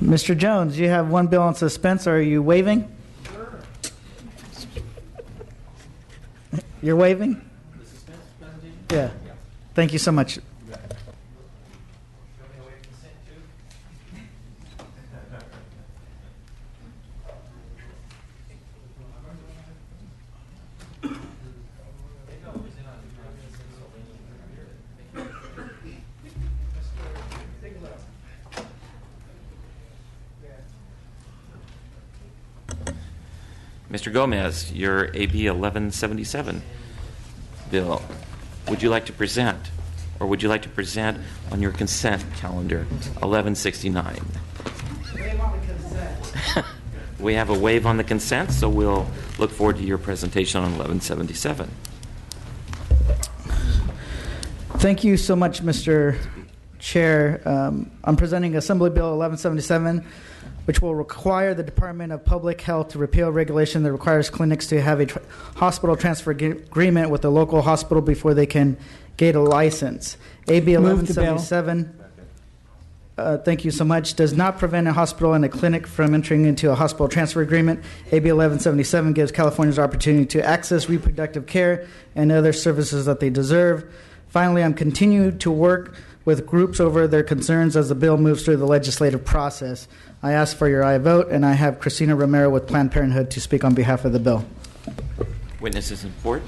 Mr. Jones, you have one bill on suspense. Are you waiving? Sure. You're waiving? The suspense presentation? Yeah. Thank you so much. Mr. Gomez, your AB 1177 bill, would you like to present, or would you like to present on your consent calendar 1169? Waive on the consent. We have a waive on the consent, so we'll look forward to your presentation on 1177. Thank you so much, Mr. Chair. I'm presenting Assembly Bill 1177, which will require the Department of Public Health to repeal regulation that requires clinics to have a hospital transfer agreement with the local hospital before they can get a license. AB 1177, thank you so much, does not prevent a hospital and a clinic from entering into a hospital transfer agreement. AB 1177 gives Californians opportunity to access reproductive care and other services that they deserve. Finally, I'm continuing to work with groups over their concerns as the bill moves through the legislative process. I ask for your aye vote, and I have Christina Romero with Planned Parenthood to speak on behalf of the bill. Witnesses in court.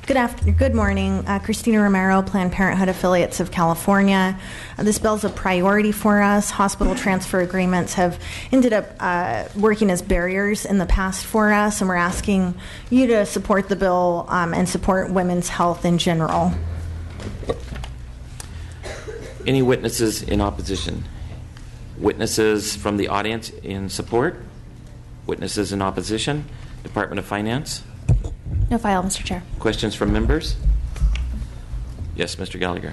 Good morning. Christina Romero, Planned Parenthood Affiliates of California. This bill is a priority for us. Hospital transfer agreements have ended up working as barriers in the past for us, and we're asking you to support the bill and support women's health in general. Any witnesses in opposition? Witnesses from the audience in support? Witnesses in opposition? Department of Finance? No file, Mr. Chair. Questions from members? Yes, Mr. Gallagher.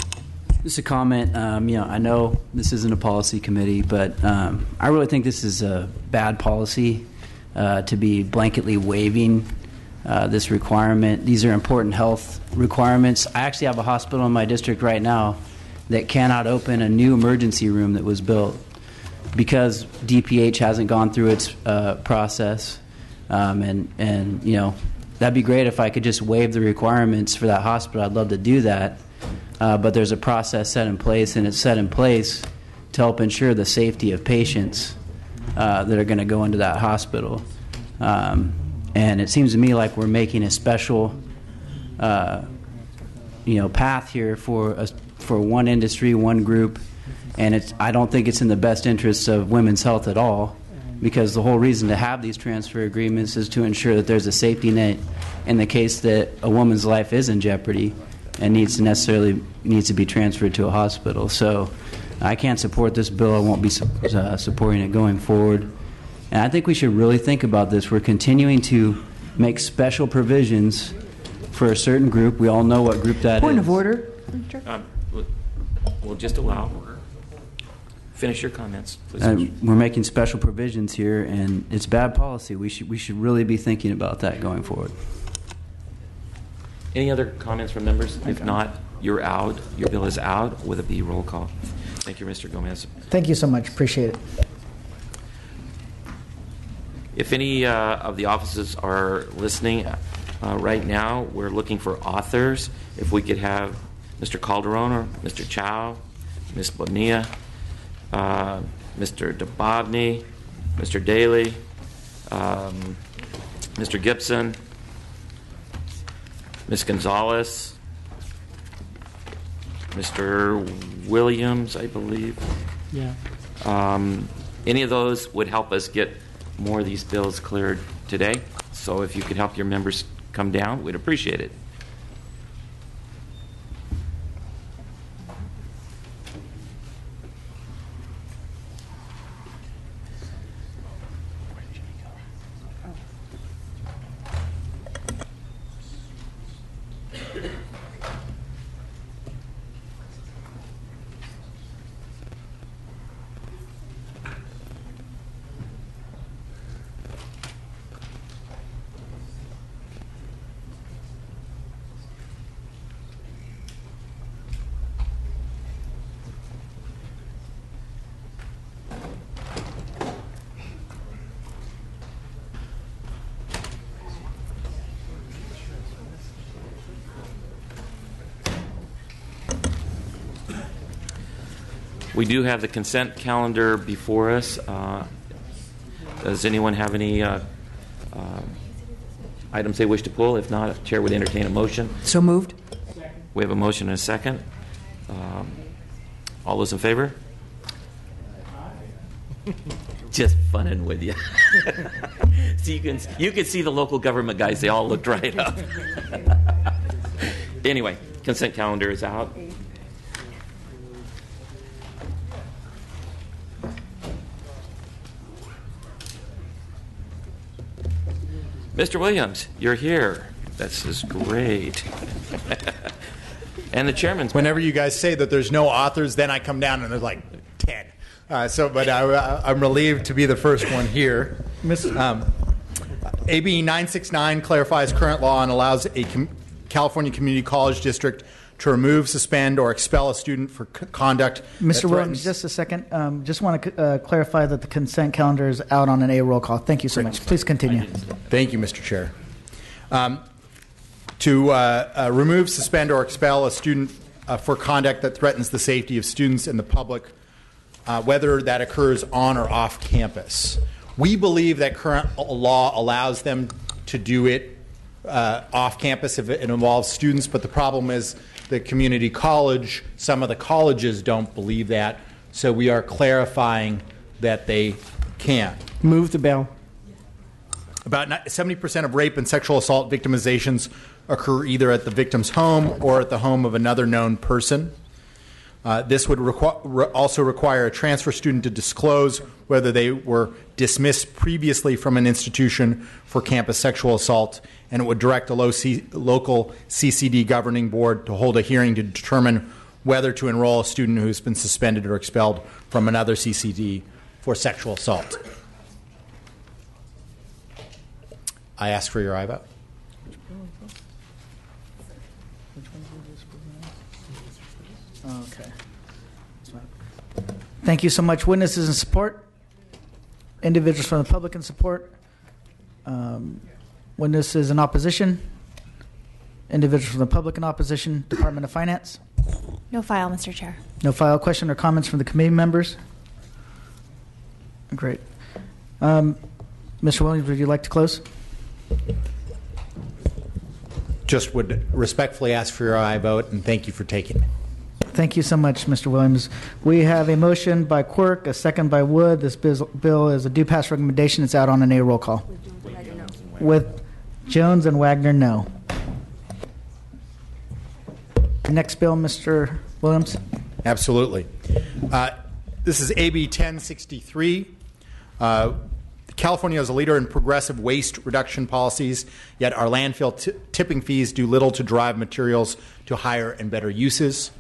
Just a comment. I know this isn't a policy committee, but I really think this is a bad policy to be blanketly waiving this requirement. These are important health requirements. I actually have a hospital in my district right now that cannot open a new emergency room that was built because DPH hasn't gone through its process. And that'd be great if I could just waive the requirements for that hospital. I'd love to do that. But there's a process set in place, and it's set in place to help ensure the safety of patients that are going to go into that hospital. And it seems to me like we're making a special path here for one industry, one group, and I don't think it's in the best interests of women's health at all, because the whole reason to have these transfer agreements is to ensure that there's a safety net in the case that a woman's life is in jeopardy and needs to be transferred to a hospital. So I can't support this bill. I won't be supporting it going forward. And I think we should really think about this. We're continuing to make special provisions for a certain group. We all know what group that is. Point of order. We'll just allow. Finish your comments, please. We're making special provisions here, and it's bad policy. We should really be thinking about that going forward. Any other comments from members? If not, you're out. Your bill is out with a B roll call. Thank you, Mr. Gomez. Thank you so much. Appreciate it. If any of the offices are listening right now, we're looking for authors. If we could have Mr. Calderon or Mr. Chow, Ms. Bonilla, Mr. Dababny, Mr. Daly, Mr. Gibson, Ms. Gonzalez, Mr. Williams, I believe. Yeah. Any of those would help us get more of these bills cleared today. So if you could help your members come down, we'd appreciate it. We do have the consent calendar before us. Does anyone have any items they wish to pull? If not, the chair would entertain a motion. So moved. We have a motion and a second. All those in favor? Just funning with you. So you can see the local government guys. They all looked right up. Anyway, consent calendar is out. Mr. Williams, you're here. This is great. And the chairman's Whenever you guys say that there's no authors, then I come down and there's like 10. But I'm relieved to be the first one here. AB 969 clarifies current law and allows a California community college district to remove, suspend, or expel a student for conduct. Mr. Williams, just a second. Just want to clarify that the consent calendar is out on an A roll call. Thank you so much. Please continue. Thank you, Mr. Chair. To remove, suspend, or expel a student for conduct that threatens the safety of students and the public, whether that occurs on or off campus. We believe that current law allows them to do it off campus if it involves students, but the problem is the community college, some of the colleges don't believe that, so we are clarifying that they can. Move the bill. About 70% of rape and sexual assault victimizations occur either at the victim's home or at the home of another known person. This would also require a transfer student to disclose whether they were dismissed previously from an institution for campus sexual assault, and it would direct a local CCD governing board to hold a hearing to determine whether to enroll a student who has been suspended or expelled from another CCD for sexual assault. I ask for your aye vote. Okay. Thank you so much. Witnesses in support. Individuals from the public in support. Witnesses in opposition. Individuals from the public in opposition. Department of Finance. No file, Mr. Chair. No file. Question or comments from the committee members? Great. Mr. Williams, would you like to close? Just would respectfully ask for your aye vote, and thank you for taking it. Thank you so much, Mr. Williams. We have a motion by Quirk, a second by Wood. This bill is a due pass recommendation. It's out on an A roll call. With Jones and Wagner, no. Next bill, Mr. Williams. Absolutely. This is AB 1063. California is a leader in progressive waste reduction policies, yet our landfill tipping fees do little to drive materials to higher and better uses.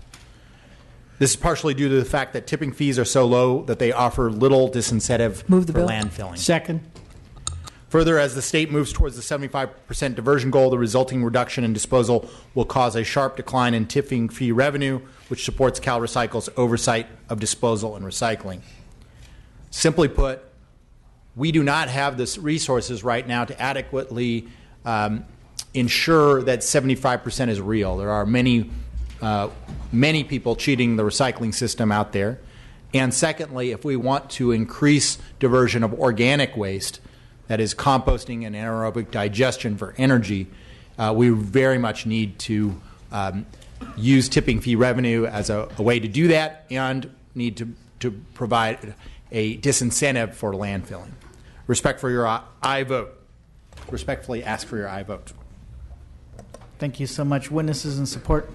This is partially due to the fact that tipping fees are so low that they offer little disincentive for landfilling. Second. Further, as the state moves towards the 75% diversion goal, the resulting reduction in disposal will cause a sharp decline in tipping fee revenue, which supports CalRecycle's oversight of disposal and recycling. Simply put, we do not have the resources right now to adequately ensure that 75% is real. There are many people cheating the recycling system out there. And secondly, if we want to increase diversion of organic waste, that is composting and anaerobic digestion for energy, we very much need to use tipping fee revenue as a way to do that, and need to provide a disincentive for landfilling. Respect for your aye vote. Respectfully ask for your aye vote. Thank you so much. Witnesses in support.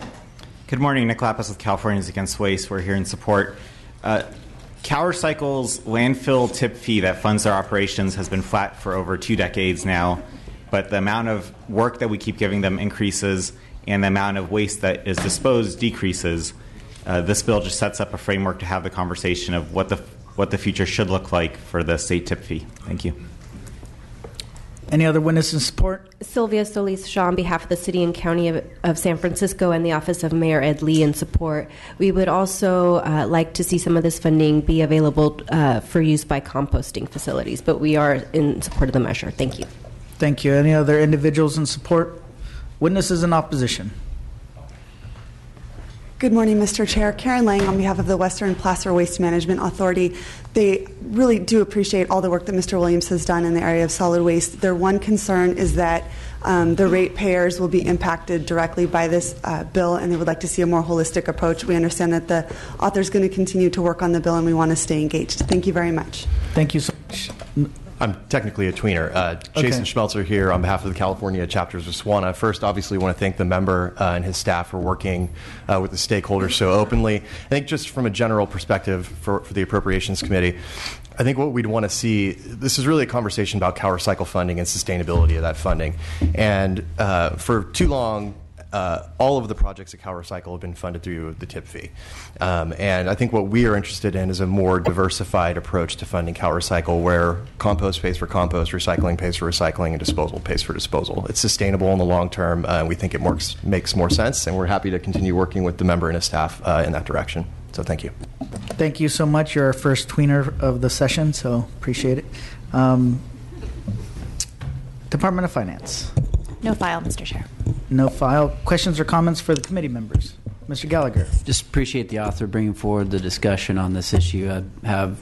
Good morning. Nick Lapis with Californians Against Waste. We're here in support. CalRecycle's landfill tip fee that funds their operations has been flat for over 2 decades now, but the amount of work that we keep giving them increases, and the amount of waste that is disposed decreases. This bill just sets up a framework to have the conversation of what the future should look like for the state tip fee. Thank you. Any other witnesses in support? Sylvia Solis Shaw on behalf of the City and County of San Francisco and the Office of Mayor Ed Lee in support. We would also like to see some of this funding be available for use by composting facilities, but we are in support of the measure. Thank you. Thank you. Any other individuals in support? Witnesses in opposition? Good morning, Mr. Chair. Karen Lang on behalf of the Western Placer Waste Management Authority. They really do appreciate all the work that Mr. Williams has done in the area of solid waste. Their one concern is that the ratepayers will be impacted directly by this bill, and they would like to see a more holistic approach. We understand that the author is going to continue to work on the bill, and we want to stay engaged. Thank you very much. Thank you so much. I'm technically a tweener. Jason Schmelzer here on behalf of the California chapters of SWANA. First, obviously, want to thank the member and his staff for working with the stakeholders so openly. I think just from a general perspective for the Appropriations Committee, I think what we'd want to see, this is really a conversation about CalRecycle funding and sustainability of that funding. And for too long, all of the projects at CalRecycle have been funded through the tip fee. And I think what we are interested in is a more diversified approach to funding CalRecycle, where compost pays for compost, recycling pays for recycling, and disposal pays for disposal. It's sustainable in the long term. We think it makes more sense, and we're happy to continue working with the member and his staff in that direction. So thank you. Thank you so much. You're our first tweener of the session, so appreciate it. Department of Finance. No file, Mr. Chair. No file. Questions or comments for the committee members? Mr. Gallagher. Just appreciate the author bringing forward the discussion on this issue. I have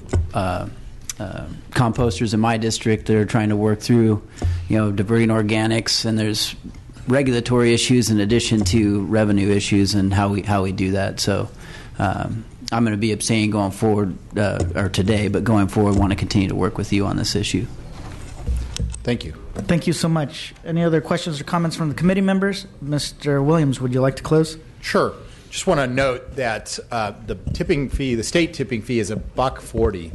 composters in my district that are trying to work through, diverting organics, and there's regulatory issues in addition to revenue issues and how we do that. So I'm going to be abstaining going forward, or today, but going forward, want to continue to work with you on this issue. Thank you. Thank you so much. Any other questions or comments from the committee members? Mr. Williams, would you like to close? Sure. Just want to note that the tipping fee, the state tipping fee, is $1.40.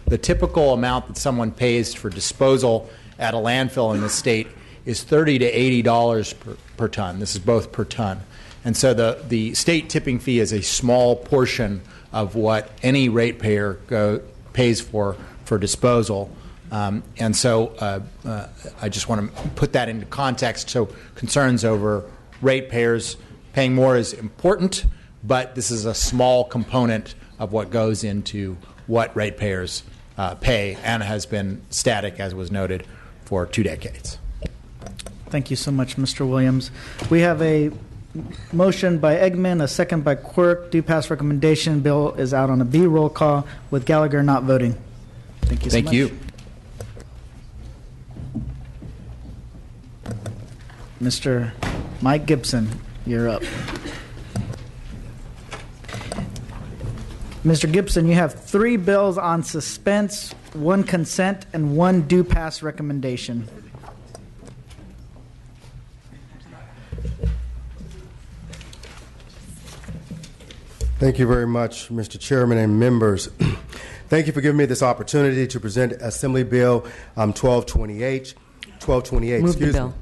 The typical amount that someone pays for disposal at a landfill in the state is $30 to $80 per ton. This is both per ton. And so the state tipping fee is a small portion of what any ratepayer pays for disposal. And so I just want to put that into context. So concerns over ratepayers paying more is important, but this is a small component of what goes into what ratepayers pay, and has been static, as was noted, for 2 decades. Thank you so much, Mr. Williams. We have a motion by Eggman, a second by Quirk. Do pass recommendation. Bill is out on a B roll call with Gallagher not voting. Thank you so much. Thank you. Mr. Mike Gibson, you're up. Mr. Gibson, you have 3 bills on suspense, 1 consent, and 1 do pass recommendation. Thank you very much, Mr. Chairman and members. Thank you for giving me this opportunity to present Assembly Bill 1228. Move the bill.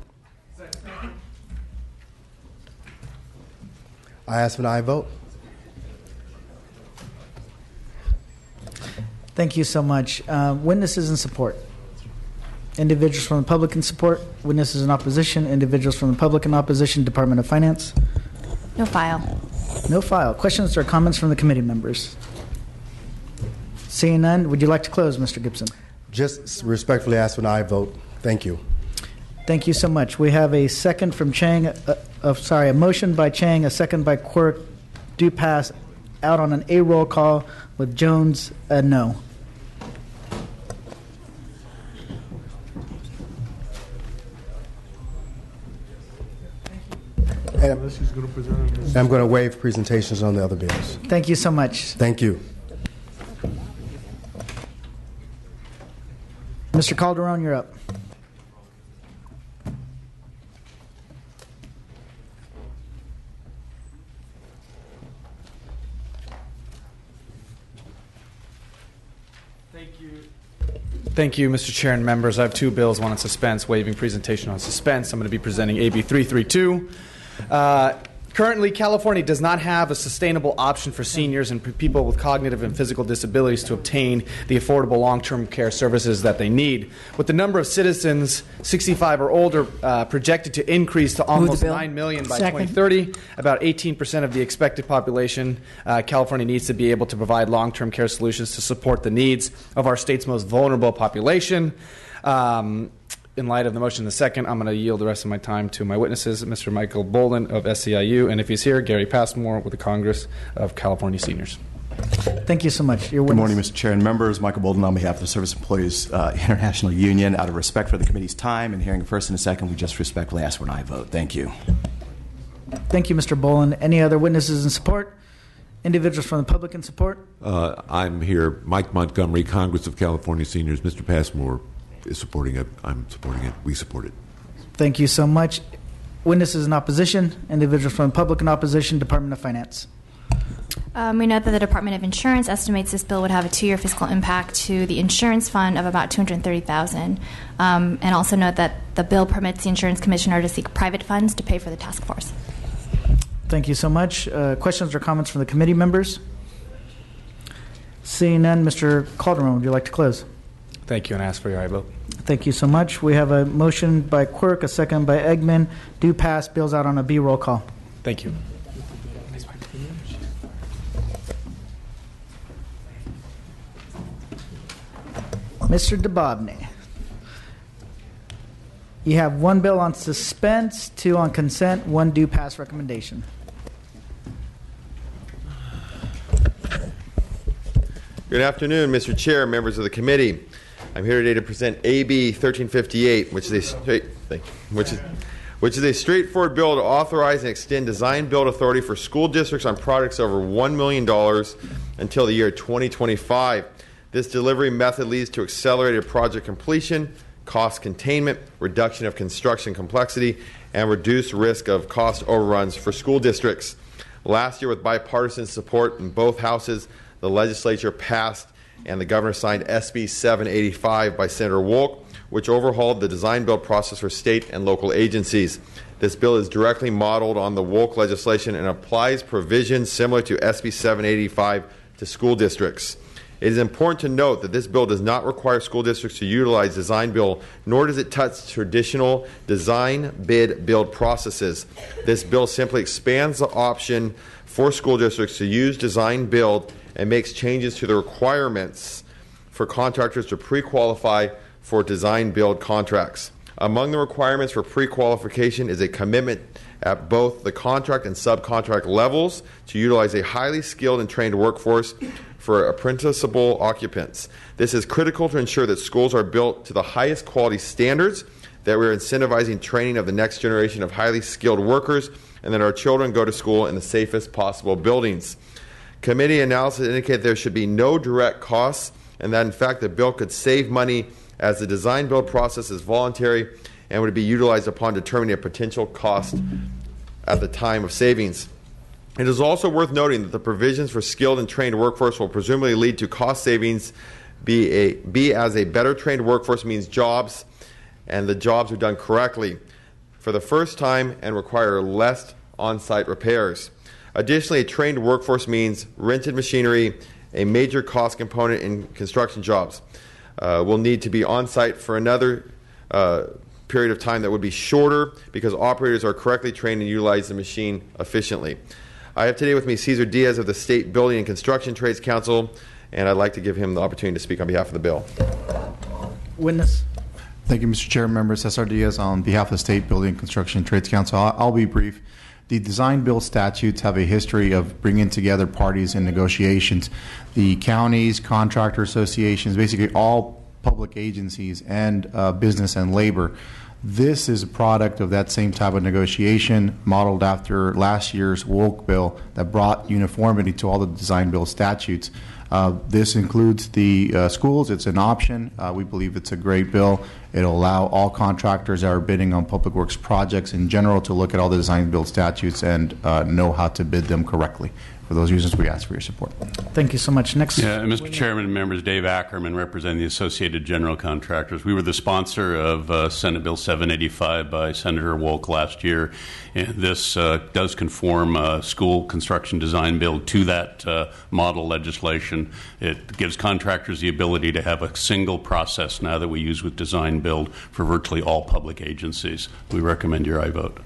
I ask for an aye vote. Thank you so much. Witnesses in support. Individuals from the public in support. Witnesses in opposition. Individuals from the public in opposition. Department of Finance. No file. No file. Questions or comments from the committee members? Seeing none, would you like to close, Mr. Gibson? Just respectfully ask for an aye vote. Thank you. Thank you so much. We have a second from Chang, a motion by Chang, a second by Quirk. Do pass out on an A roll call with Jones a no. I'm going to waive presentations on the other bills. Thank you so much. Thank you. Mr. Calderon, you're up. Thank you, Mr. Chair and members. I have 2 bills, one on suspense, waiving presentation on suspense. I'm going to be presenting AB 332. Currently, California does not have a sustainable option for seniors and people with cognitive and physical disabilities to obtain the affordable long-term care services that they need. With the number of citizens 65 or older projected to increase to almost 9 million by 2030, about 18% of the expected population, California needs to be able to provide long-term care solutions to support the needs of our state's most vulnerable population. in light of the motion in the second, I'm going to yield the rest of my time to my witnesses, Mr. Michael Bolden of SEIU, and if he's here, Gary Passmore with the Congress of California Seniors. Thank you so much. Your Good witness. morning, Mr. Chair and members. Michael Bolden on behalf of the Service Employees International Union. Out of respect for the committee's time and hearing a first and a second, we just respectfully ask for an aye vote. Thank you. Thank you, Mr. Bolin. Any other witnesses in support? Individuals from the public in support? I'm here. Mike Montgomery, Congress of California Seniors. Mr. Passmore is supporting it. I'm supporting it. We support it. Thank you so much. Witnesses in opposition? Individuals from the public in opposition? Department of Finance. We note that the Department of Insurance estimates this bill would have a 2-year fiscal impact to the insurance fund of about $230,000, and also note that the bill permits the insurance commissioner to seek private funds to pay for the task force. Thank you so much. Questions or comments from the committee members? Seeing none, Mr. Calderon, would you like to close? Thank you, and ask for your aye vote. Thank you so much. We have a motion by Quirk, a second by Eggman. Do pass. Bills out on a B. Roll call. Thank you. Mr. Dababneh, you have one bill on suspense, 2 on consent, 1 due pass recommendation. Good afternoon, Mr. Chair, members of the committee. I'm here today to present AB 1358, which is a straightforward bill to authorize and extend design build authority for school districts on projects over $1 million until the year 2025. This delivery method leads to accelerated project completion, cost containment, reduction of construction complexity, and reduced risk of cost overruns for school districts. Last year, with bipartisan support in both houses, the legislature passed and the governor signed SB 785 by Senator Wolk, which overhauled the design-build process for state and local agencies. This bill is directly modeled on the Wolk legislation and applies provisions similar to SB 785 to school districts. It is important to note that this bill does not require school districts to utilize design build, nor does it touch traditional design, bid, build processes. This bill simply expands the option for school districts to use design build and makes changes to the requirements for contractors to pre-qualify for design build contracts. Among the requirements for pre-qualification is a commitment at both the contract and subcontract levels to utilize a highly skilled and trained workforce for apprenticeable occupants. This is critical to ensure that schools are built to the highest quality standards, that we are incentivizing training of the next generation of highly skilled workers, and that our children go to school in the safest possible buildings. Committee analysis indicated there should be no direct costs, and that in fact the bill could save money as the design build process is voluntary and would be utilized upon determining a potential cost at the time of savings. It is also worth noting that the provisions for skilled and trained workforce will presumably lead to cost savings, be as a better trained workforce means jobs, and the jobs are done correctly for the first time and require less on-site repairs. Additionally, a trained workforce means rented machinery, a major cost component in construction jobs, will need to be on-site for another period of time that would be shorter because operators are correctly trained and utilize the machine efficiently. I have today with me Cesar Diaz of the State Building and Construction Trades Council, and I'd like to give him the opportunity to speak on behalf of the bill. Witness. Thank you, Mr. Chair. Members, Cesar Diaz on behalf of the State Building and Construction Trades Council. I'll be brief. The design build statutes have a history of bringing together parties in negotiations. The counties, contractor associations, basically all public agencies and business and labor. This is a product of that same type of negotiation modeled after last year's Wolk bill that brought uniformity to all the design build statutes. This includes the schools. It's an option. We believe it's a great bill. It'll allow all contractors that are bidding on public works projects in general to look at all the design build statutes and know how to bid them correctly. For those reasons, we ask for your support. Thank you so much. Next. Yeah, Mr. Chairman and members, Dave Ackerman representing the Associated General Contractors. We were the sponsor of Senate Bill 785 by Senator Wolk last year, and this does conform school construction design build to that model legislation. It gives contractors the ability to have a single process now that we use with design build for virtually all public agencies. We recommend your aye vote.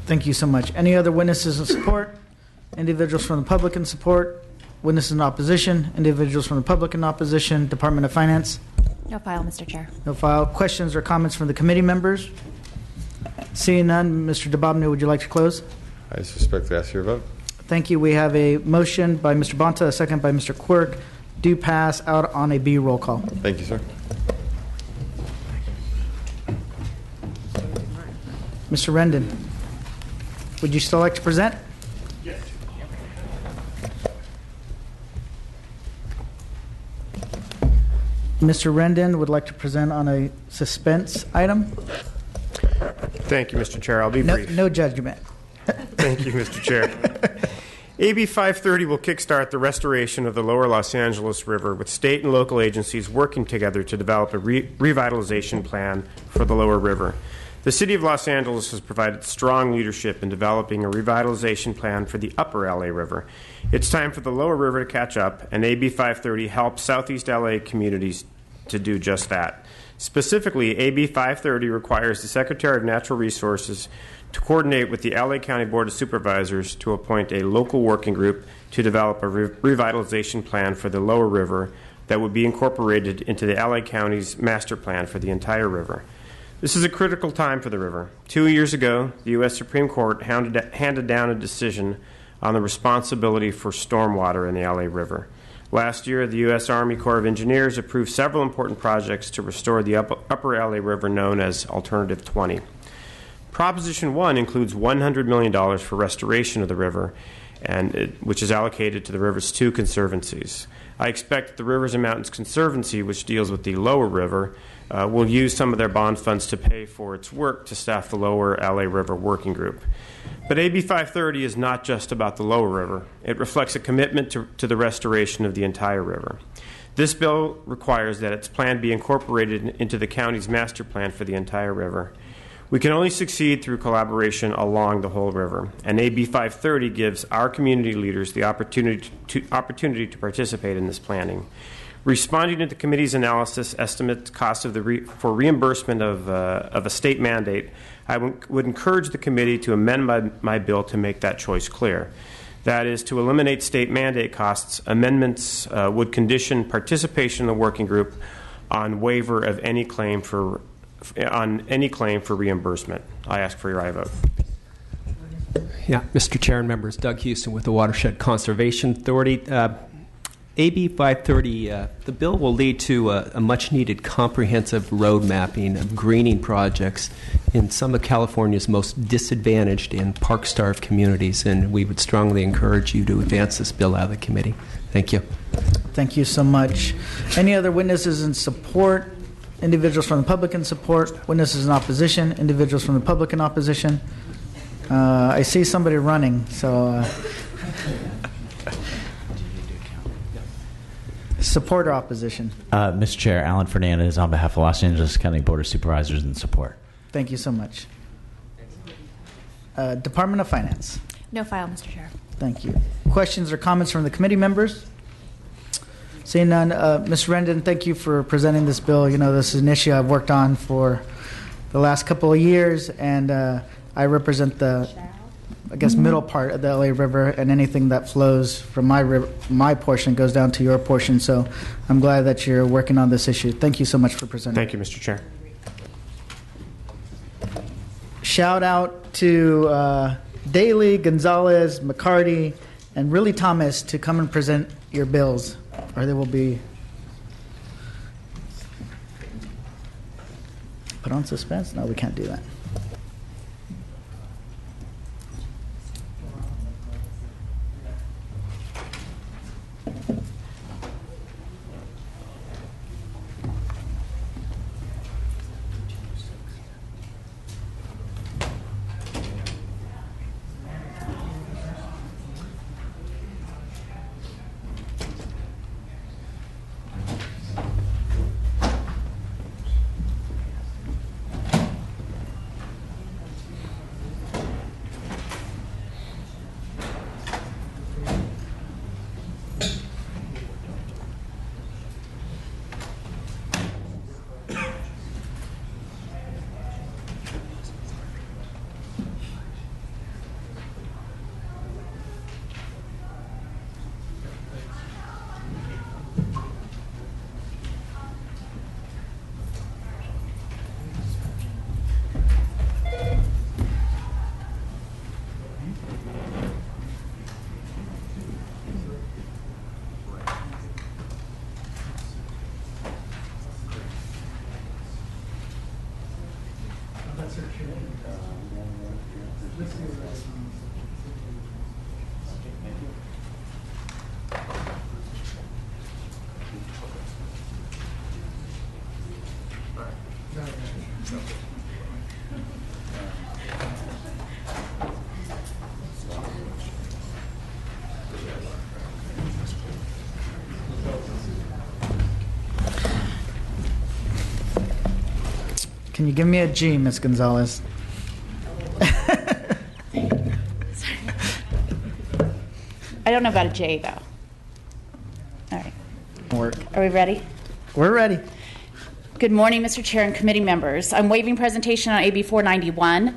Thank you so much. Any other witnesses in support? Individuals from the public in support. Witnesses in opposition. Individuals from the public in opposition. Department of Finance. No file, Mr. Chair. No file. Questions or comments from the committee members? Seeing none, Mr. Dababneh, would you like to close? I just respectfully ask for your vote. Thank you. We have a motion by Mr. Bonta, a second by Mr. Quirk. Do pass out on a B roll call. Thank you, sir. Mr. Rendon, would you still like to present? Yes. Mr. Rendon would like to present on a suspense item. Thank you, Mr. Chair. I'll be brief. No judgment. Thank you, Mr. Chair. AB 530 will kickstart the restoration of the lower Los Angeles River with state and local agencies working together to develop a revitalization plan for the lower river. The City of Los Angeles has provided strong leadership in developing a revitalization plan for the upper LA River. It's time for the lower river to catch up, and AB 530 helps Southeast LA communities to do just that. Specifically, AB 530 requires the Secretary of Natural Resources to coordinate with the LA County Board of Supervisors to appoint a local working group to develop a revitalization plan for the lower river that would be incorporated into the LA County's master plan for the entire river. This is a critical time for the river. 2 years ago, the U.S. Supreme Court handed down a decision on the responsibility for stormwater in the LA River. Last year, the U.S. Army Corps of Engineers approved several important projects to restore the upper LA River known as Alternative 20. Proposition 1 includes $100 million for restoration of the river, which is allocated to the river's two conservancies. I expect that the Rivers and Mountains Conservancy, which deals with the lower river, will use some of their bond funds to pay for its work to staff the lower LA River Working Group. But AB 530 is not just about the lower river. It reflects a commitment to the restoration of the entire river. This bill requires that its plan be incorporated into the county's master plan for the entire river. We can only succeed through collaboration along the whole river, and AB 530 gives our community leaders the opportunity to participate in this planning. Responding to the committee's analysis, estimates costs for reimbursement of a state mandate, I would encourage the committee to amend my bill to make that choice clear. That is, to eliminate state mandate costs, amendments would condition participation in the working group on waiver of any claim for reimbursement. I ask for your aye vote. Yeah, Mr. Chair and members, Doug Houston with the Watershed Conservation Authority. AB 530, the bill will lead to a much-needed comprehensive road mapping of greening projects in some of California's most disadvantaged and park-starved communities, and we would strongly encourage you to advance this bill out of the committee. Thank you. Thank you so much. Any other witnesses in support? Individuals from the public in support? Witnesses in opposition? Individuals from the public in opposition? I see somebody running, so... Support or opposition? Mr. Chair, Alan Fernandez on behalf of Los Angeles County Board of Supervisors in support. Thank you so much. Department of Finance. No file, Mr. Chair. Thank you. Questions or comments from the committee members? Seeing none, Ms. Rendon, thank you for presenting this bill. You know, this is an issue I've worked on for the last couple of years, and I represent the, middle part of the LA River, and anything that flows from my portion goes down to your portion. So I'm glad that you're working on this issue. Thank you so much for presenting. Thank you, Mr. Chair. Shout out to Daly, Gonzalez, McCarty, and really Thomas to come and present your bills, or they will be put on suspense. No, we can't do that. Can you give me a G, Ms. Gonzalez? I don't know about a J, though. All right. Work. Are we ready? We're ready. Good morning, Mr. Chair and committee members. I'm waiving presentation on AB 491.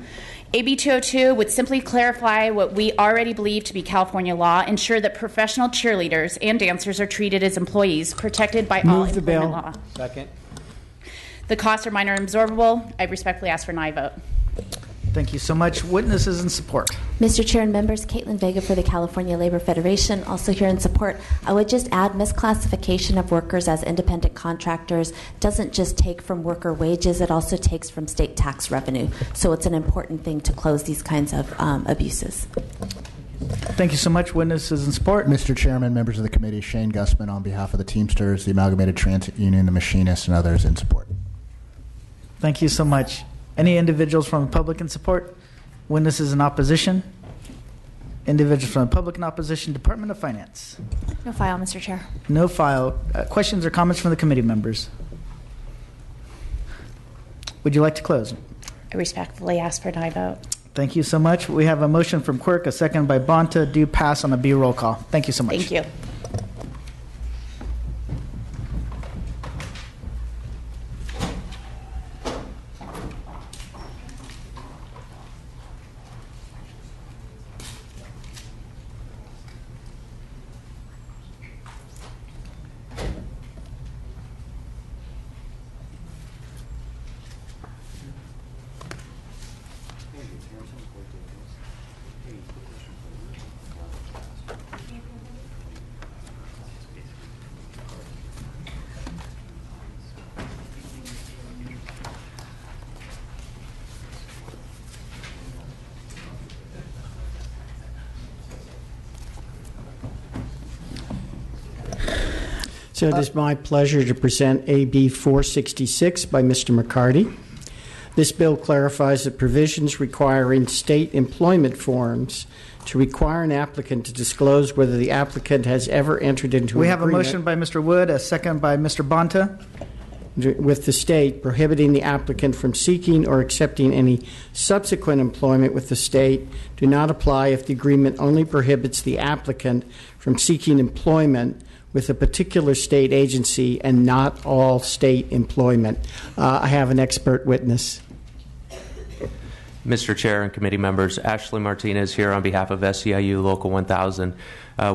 AB 202 would simply clarify what we already believe to be California law, ensure that professional cheerleaders and dancers are treated as employees protected by all employment law. Second. The costs are minor and absorbable. I respectfully ask for an aye vote. Thank you so much. Witnesses in support. Mr. Chair and members, Caitlin Vega for the California Labor Federation, also here in support. I would just add misclassification of workers as independent contractors doesn't just take from worker wages, it also takes from state tax revenue. So it's an important thing to close these kinds of abuses. Thank you so much. Witnesses in support. Mr. Chairman, members of the committee, Shane Gussman on behalf of the Teamsters, the Amalgamated Transit Union, the Machinists, and others in support. Thank you so much. Any individuals from the public in support? Witnesses in opposition? Individuals from the public in opposition? Department of Finance? No file, Mr. Chair. No file. Questions or comments from the committee members? Would you like to close? I respectfully ask for an aye vote. Thank you so much. We have a motion from Quirk, a second by Bonta. Do pass on a B roll call. Thank you so much. Thank you. So it is my pleasure to present AB 466 by Mr. McCarty. This bill clarifies the provisions requiring state employment forms to require an applicant to disclose whether the applicant has ever entered into We an have agreement a motion by Mr. Wood, a second by Mr. Bonta. with the state prohibiting the applicant from seeking or accepting any subsequent employment with the state do not apply if the agreement only prohibits the applicant from seeking employment with a particular state agency and not all state employment. I have an expert witness. Mr. Chair and committee members, Ashley Martinez here on behalf of SEIU Local 1000.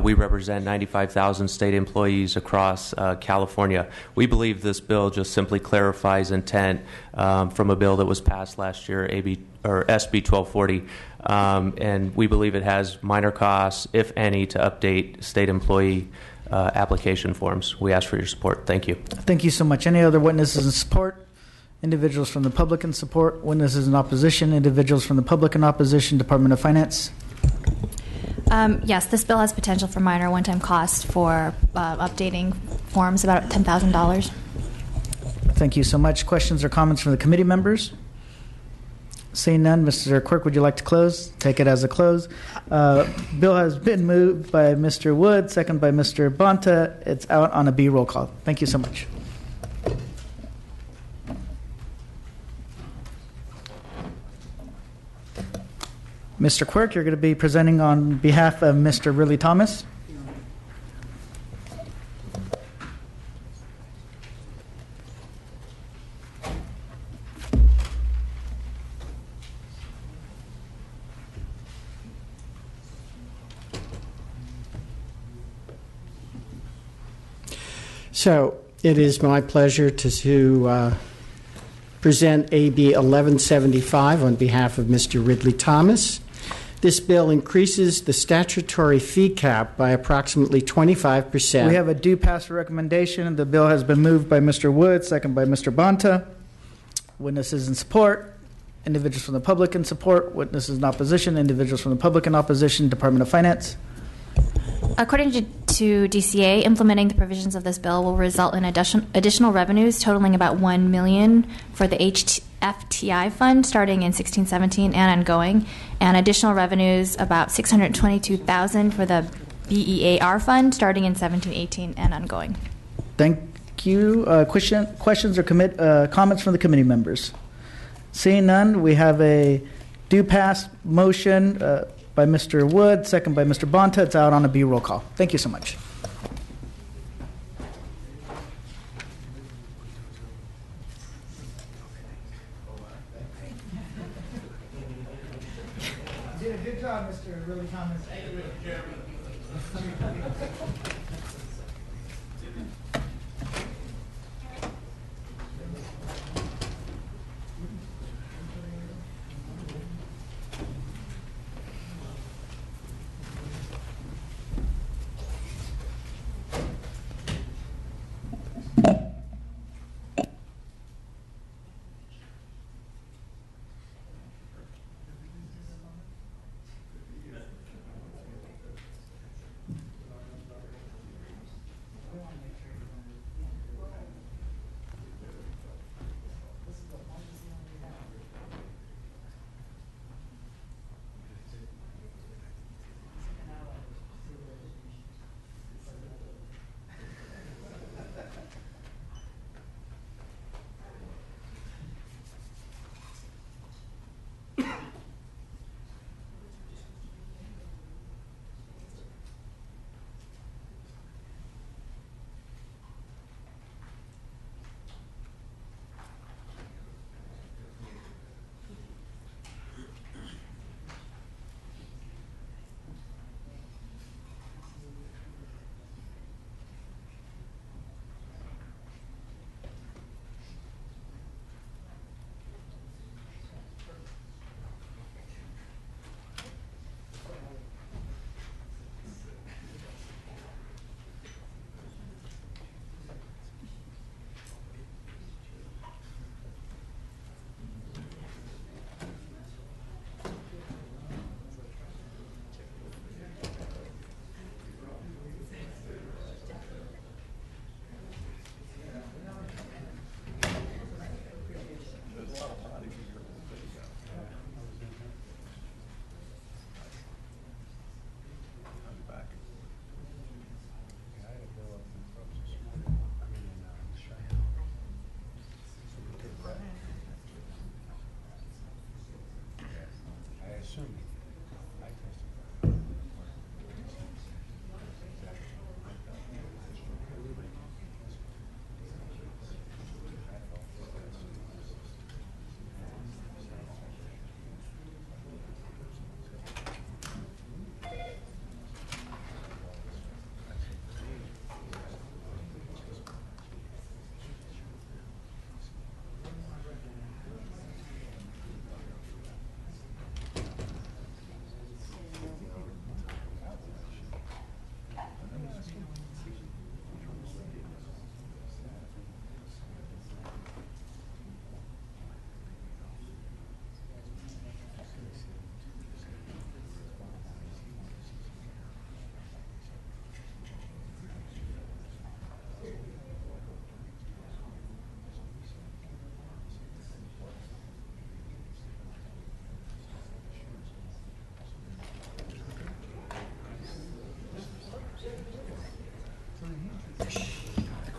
We represent 95,000 state employees across California. We believe this bill just simply clarifies intent from a bill that was passed last year, SB 1240, and we believe it has minor costs, if any, to update state employee application forms. We ask for your support. Thank you. Thank you so much. Any other witnesses in support? Individuals from the public in support? Witnesses in opposition? Individuals from the public in opposition? Department of Finance? Yes, this bill has potential for minor one-time costs for updating forms, about $10,000. Thank you so much. Questions or comments from the committee members? Seeing none, Mr. Quirk, would you like to close? Take it as a close. Bill has been moved by Mr. Wood, second by Mr. Bonta. It's out on a B roll call. Thank you so much. Mr. Quirk, you're going to be presenting on behalf of Mr. Ridley Thomas. So it is my pleasure to present AB 1175 on behalf of Mr. Ridley Thomas. This bill increases the statutory fee cap by approximately 25%. We have a due pass recommendation. The bill has been moved by Mr. Wood, second by Mr. Bonta. Witnesses in support? individuals from the public in support, witnesses in opposition, individuals from the public in opposition, Department of Finance. According to DCA, implementing the provisions of this bill will result in additional revenues totaling about $1 million for the FTI fund starting in 16-17 and ongoing, and additional revenues about $622,000 for the BEAR fund starting in 17-18 and ongoing. Thank you. Questions or comments from the committee members? Seeing none, we have a do pass motion by Mr. Wood, second by Mr. Bonta. It's out on a B roll call. Thank you so much. You did a good job, Mr. Willie Thomas.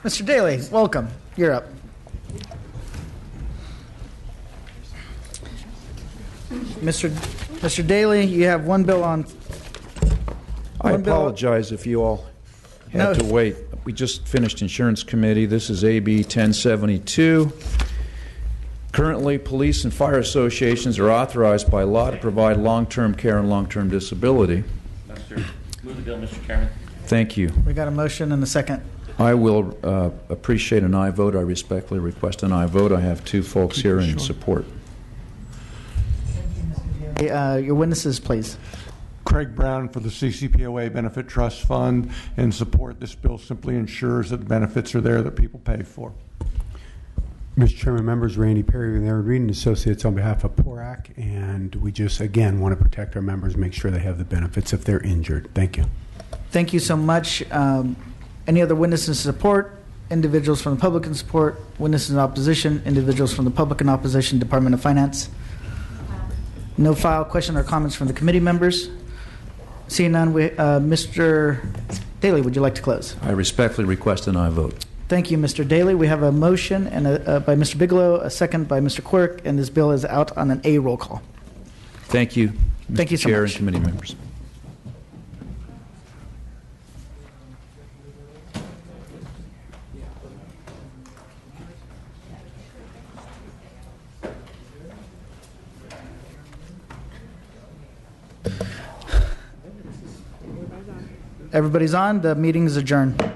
Mr. Daly, welcome. You're up. Mr. Daly, you have one bill on. I apologize if you all had to wait. We just finished Insurance Committee. This is AB 1072. Currently, police and fire associations are authorized by law to provide long-term care and long-term disability. Move the bill, Mr. Chairman. Thank you. We got a motion and a second. I will appreciate an aye vote. I respectfully request an aye vote. I have two folks here in support. Your witnesses, please. Craig Brown for the CCPOA Benefit Trust Fund. In support, this bill simply ensures that the benefits are there that people pay for. Mr. Chairman, members, Randy Perry with Aaron Reed and Associates on behalf of PORAC, and we just, again, want to protect our members, make sure they have the benefits if they're injured. Thank you. Thank you so much. Any other witnesses in support? Individuals from the public in support? Witnesses in opposition? Individuals from the public in opposition? Department of Finance? No file, question, or comments from the committee members? Seeing none, Mr. Daly, would you like to close? I respectfully request an aye vote. Thank you, Mr. Daly. We have a motion and by Mr. Bigelow, a second by Mr. Quirk, and this bill is out on an A roll call. Thank you, Mr. Thank you so Chair much. and committee members. Everybody's on. The meeting is adjourned.